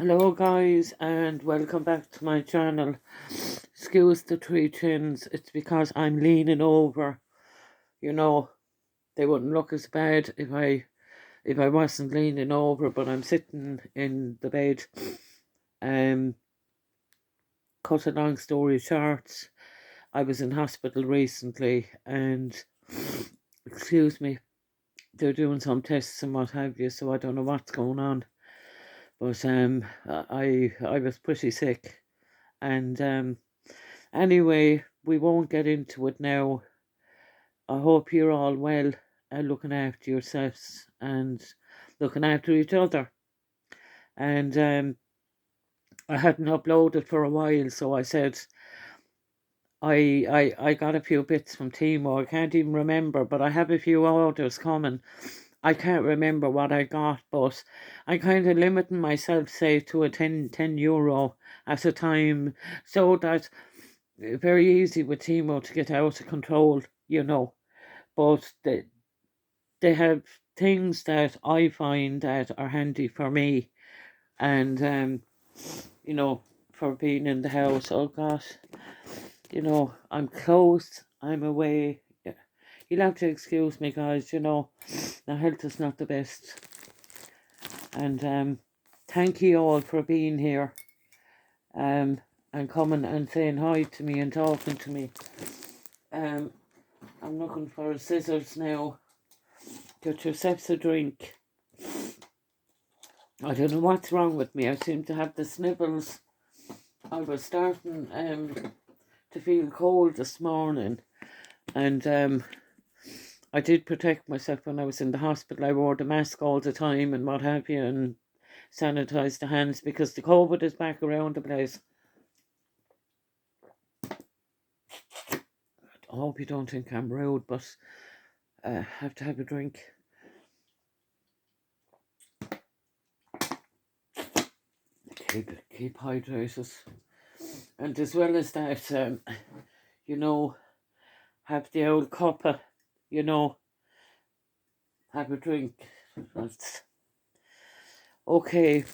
Hello guys and welcome back to my channel. Excuse the three chins, it's because I'm leaning over. You know, they wouldn't look as bad if I wasn't leaning over, but I'm sitting in the bed. Cut a long story short, I was in hospital recently and excuse me, they're doing some tests and what have you, so I don't know what's going on. But I was pretty sick and anyway, we won't get into it now. I hope you're all well and looking after yourselves and looking after each other. And I hadn't uploaded for a while, so I said I got a few bits from Temu. I can't even remember, but I have a few orders coming. I can't remember what I got, but I kind of limiting myself, say, to a 10 euro at a time, so that very easy with Temu to get out of control, but they have things that I find that are handy for me and for being in the house. Oh gosh, I'm close, I'm away. Yeah. You'll have to excuse me guys, my health is not the best. And thank you all for being here and coming and saying hi to me and talking to me. I'm looking for scissors now. Get yourselves a drink. I don't know what's wrong with me. I seem to have the sniffles. I was starting to feel cold this morning, and I did protect myself when I was in the hospital. I wore the mask all the time and what have you, and sanitised the hands because the COVID is back around the place. I hope you don't think I'm rude, but I have to have a drink. Keep hydrated. And as well as that, have the old cuppa, have a drink. That's okay.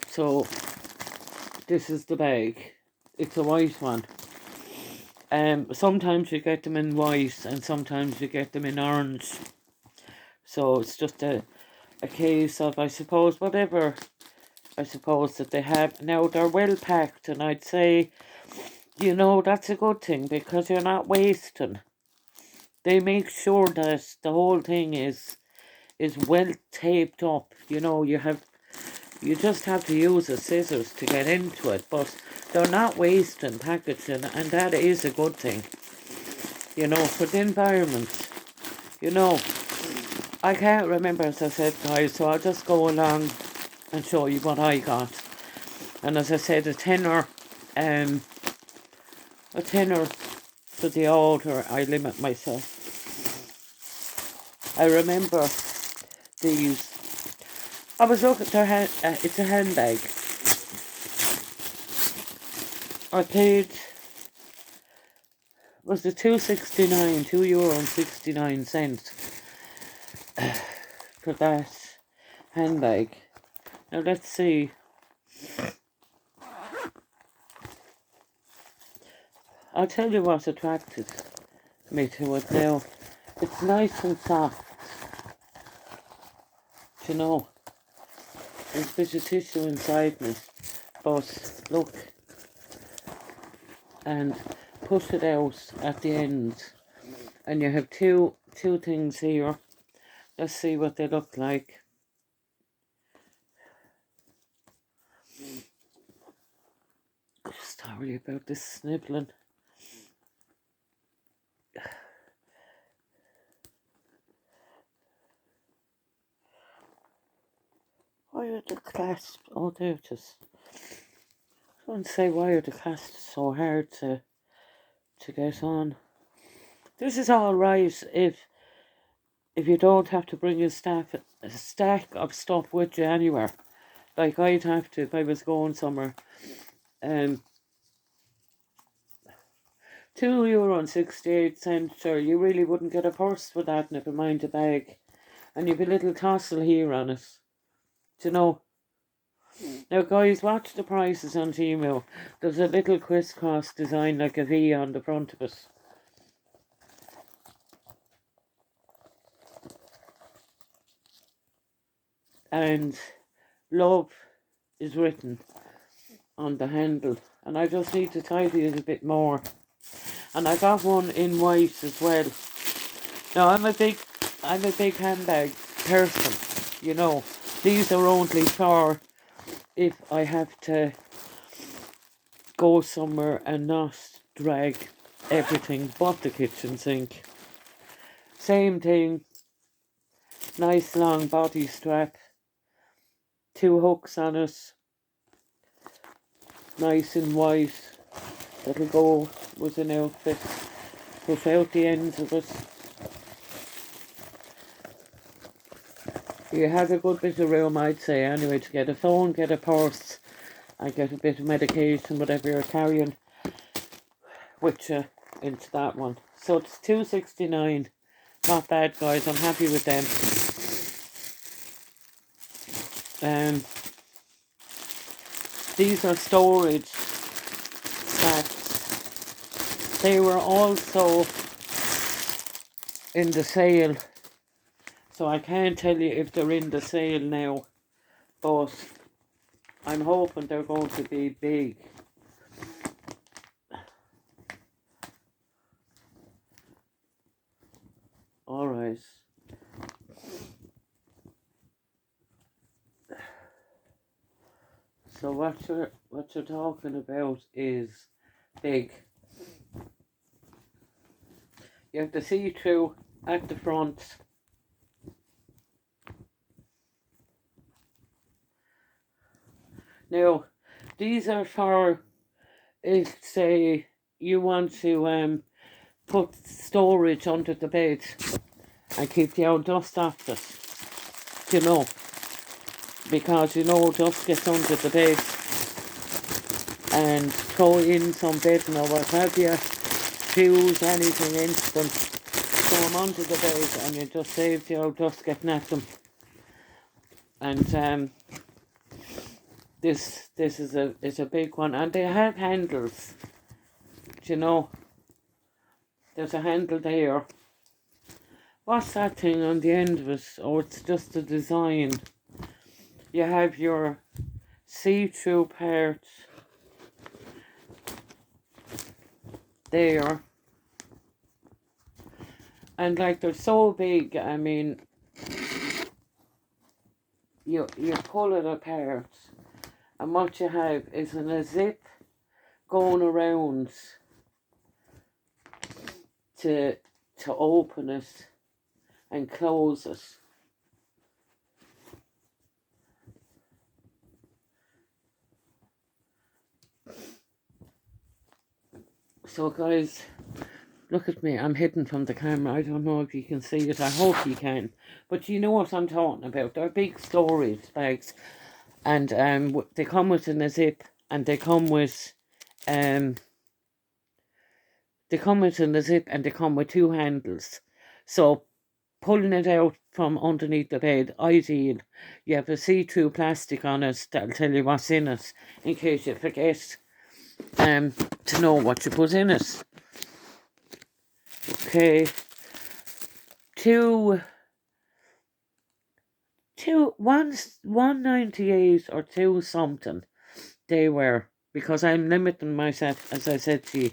So this is the bag. It's a white one. Sometimes you get them in white and sometimes you get them in orange. So it's just a case of, I suppose, whatever that they have. Now they're well packed, and I'd say, that's a good thing because you're not wasting. They make sure that the whole thing is well taped up. You just have to use the scissors to get into it, but they're not wasting packaging, and that is a good thing, for the environment. I can't remember, as I said, guys, so I'll just go along and show you what I got. And as I said, a tenner for the order. I limit myself. I remember these. I was looking at their it's a handbag. I paid, was it €2.69 for that handbag. Now let's see. I'll tell you what attracted me to it now. It's nice and soft. There's a bit of tissue inside me. But look, and push it out at the end. And you have two things here. Let's see what they look like. Sorry about this snibbling. Why are the clasps? Oh, there it is. I don't say why are the clasps so hard to get on. This is all right if you don't have to bring a stack of stuff with you anywhere. Like I'd have to if I was going somewhere. €2.68, sure, you really wouldn't get a purse for that, never mind a bag. And you've a little tassel here on it. Now guys, watch the prices on Temu. There's a little crisscross design like a V on the front of it. And love is written on the handle. And I just need to tidy it a bit more. And I got one in white as well. Now I'm a big handbag person, you know. These are only for if I have to go somewhere and not drag everything but the kitchen sink. Same thing, nice long body strap, 2 hooks on it, nice and white. That'll go with an outfit. Push out the ends of it. You have a good bit of room, I'd say, anyway, to get a phone, get a purse, and get a bit of medication, whatever you're carrying, with you into that one. So it's $2.69. Not bad, guys. I'm happy with them. These are storage sacks. They were also in the sale, so I can't tell you if they're in the sale now, but I'm hoping they're going to be big. Alright. So what you're talking about is big. You have the see-through at the front. Now, these are for if, say, you want to put storage under the bed and keep the old dust off it, you know, because you know dust gets under the bed, and throw in some bedding or what have you, shoes, anything instant, throw them under the bed and you just save the old dust getting at them. And this is a big one, and they have handles, do you know. There's a handle there. What's that thing on the end of it? Oh, it's just a design. You have your see-through part there. And like they're so big, I mean, you pull it apart, and what you have is a zip going around to open it and close it. So guys, look at me, I'm hidden from the camera. I don't know if you can see it. I hope you can. But you know what I'm talking about. They're big storage bags. And they come with a zip, and they come with a zip, and they come with 2 handles. So pulling it out from underneath the bed, ideal. You have a see-through plastic on it that'll tell you what's in it, in case you forget to know what you put in it. Okay. $198 or 2 something they were, because I'm limiting myself, as I said to you.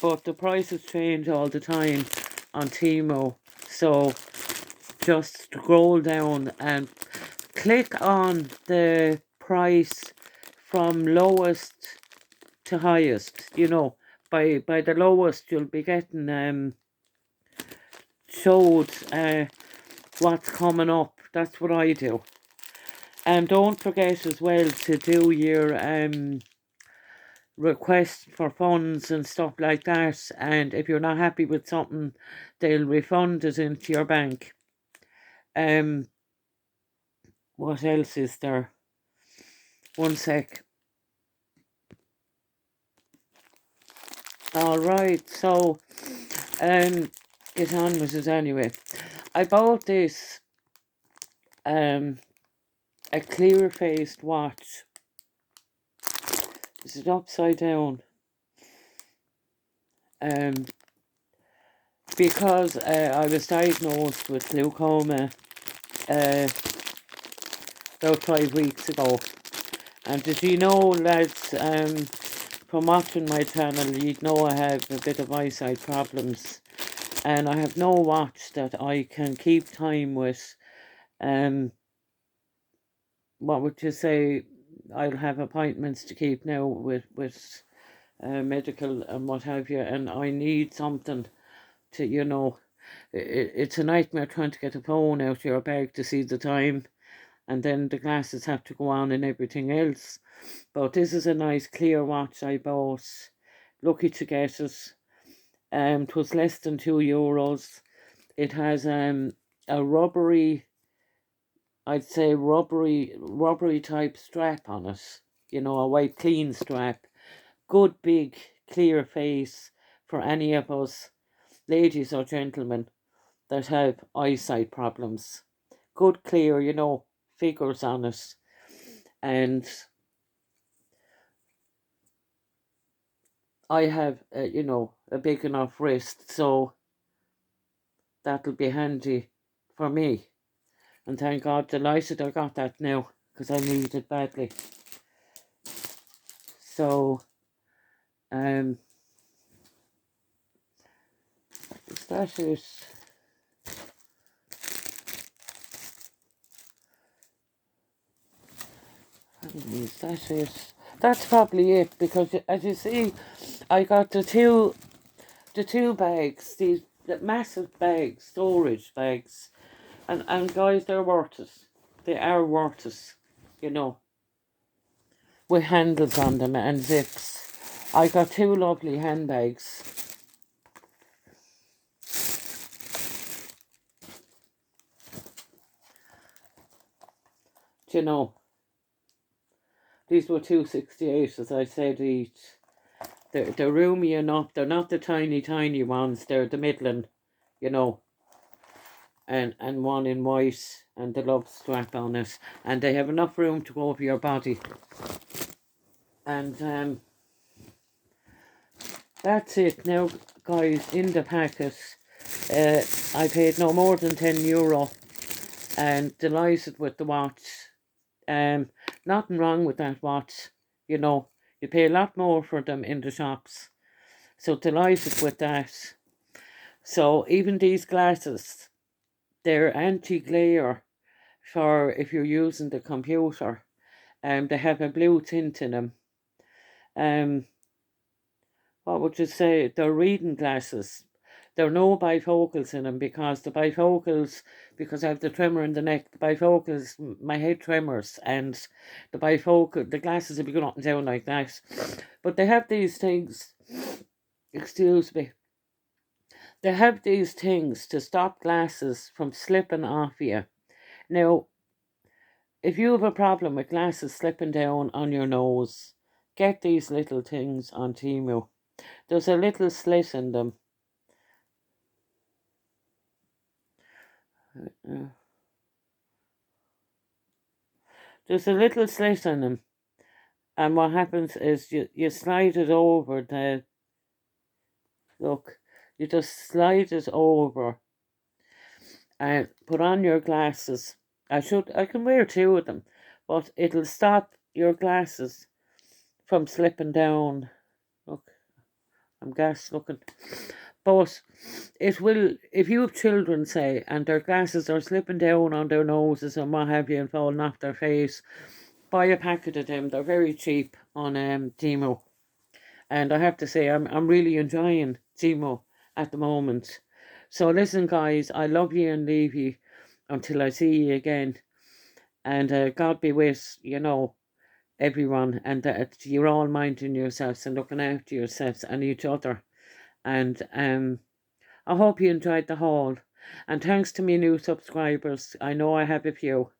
But the prices change all the time on Temu, so just scroll down and click on the price from lowest to highest. You know, by the lowest you'll be getting showed what's coming up. That's what I do. And don't forget as well to do your request for funds and stuff like that, and if you're not happy with something, they'll refund it into your bank. What else is there? One sec. Alright, so get on with it anyway. I bought this a clear-faced watch. Is it upside down? Because I was diagnosed with glaucoma uh, about 5 weeks ago. And did you know, lads, from watching my channel, you'd know I have a bit of eyesight problems. And I have no watch that I can keep time with. What would you say? I'll have appointments to keep now with medical and what have you. And I need something to, it's a nightmare trying to get a phone out of your bag to see the time, and then the glasses have to go on and everything else. But this is a nice clear watch I bought. Lucky to get it. It was less than €2. It has a rubbery, I'd say rubbery type strap on it. A white clean strap. Good big clear face for any of us, ladies or gentlemen, that have eyesight problems. Good clear, figures on it. And I have, a big enough wrist, so that'll be handy for me. And thank God, delighted I got that now, because I need it badly. So, is that it? Is that it? That's probably it, because as you see, I got the two bags, these massive bags, storage bags, and guys, they're worth it. They are worth it, with handles on them and zips. I got two lovely handbags. These were 268, as I said, each. They're roomy enough. They're not the tiny ones. They're the middling, and one in white and the love strap on it. And they have enough room to go over your body. And that's it. Now, guys, in the packet, I paid no more than €10 and delighted with the watch. Nothing wrong with that watch, You pay a lot more for them in the shops. So delighted with that. So even these glasses, they're anti-glare for if you're using the computer. They have a blue tint in them. What would you say? They're reading glasses. There are no bifocals in them because the bifocals, because I have the tremor in the neck, the bifocals, my head tremors, and the glasses will be going up and down like that. But they have these things, excuse me, they have these things to stop glasses from slipping off you. Now, if you have a problem with glasses slipping down on your nose, get these little things on Temu. There's a little slit in them. There's a little slit in them. And what happens is you slide it over look, you just slide it over and put on your glasses. I can wear two of them, but it'll stop your glasses from slipping down. Look, I'm gas looking. But it will, if you have children, say, and their glasses are slipping down on their noses and what have you and falling off their face, buy a packet of them. They're very cheap on Temu. And I have to say, I'm really enjoying Temu at the moment. So listen, guys, I love you and leave you until I see you again. And God be with, everyone. And that you're all minding yourselves and looking after yourselves and each other. And I hope you enjoyed the haul. And thanks to my new subscribers. I know I have a few.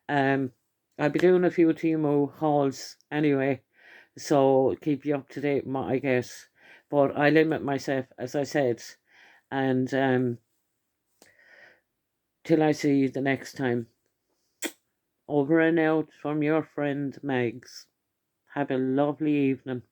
I'll be doing a few Temu hauls anyway. So keep you up to date with what I get. But I limit myself, as I said. And till I see you the next time. Over and out from your friend Megs. Have a lovely evening.